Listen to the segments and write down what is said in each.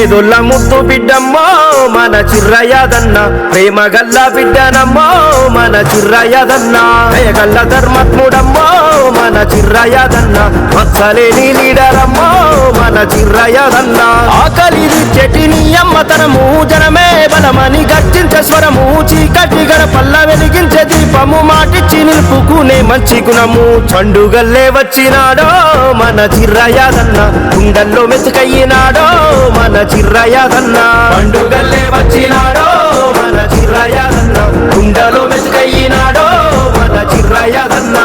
పేదొల్ల ముద్దు బిడ్డమ్మో మన చిర్రయ్యదన్న, ప్రేమ గల్ల బిడ్డనమ్మో మన చిర్రయ్యదన్న, దయగల్ల ధర్మత్ముడమ్మో మన చిర్రయ్యదన్న, మచ్చలేని లీడరమ్మో మన చిర్రయ్యదన్న. ఆకలి చెటిని అమ్మతనము జనమే బలమని గర్జించే స్వరము, చీకటి గడపల్ల వెలిగించే దీపము, మాటిచ్చి నిలుపుకునే మంచి గుణము. పండుగల్లే వచ్చినాడో మన చిర్రయ్యదన్న, గుండెల్లో మెతుకయ్యినాడో మన చిర్రయ్యదన్న. పండుగల్లే వచ్చినాడో మన చిర్రయ్యదన్న, గుండెలో మెతుకయ్యినాడో మన చిర్రయ్యదన్న.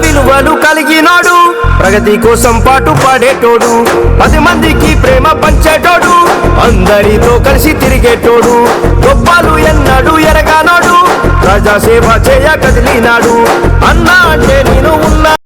విలువలు కలిగినాడు, ప్రగతి కోసం పాటు పడేటోడు, 10 మందికి ప్రేమ పంచేటోడు, అందరితో కలిసి తిరిగేటోడు, గొప్పలు ఎన్నడు ఎరగానోడు, ప్రజాసేవ చేయ కదిలినాడు. అన్నా అంటే నేను ఉన్నా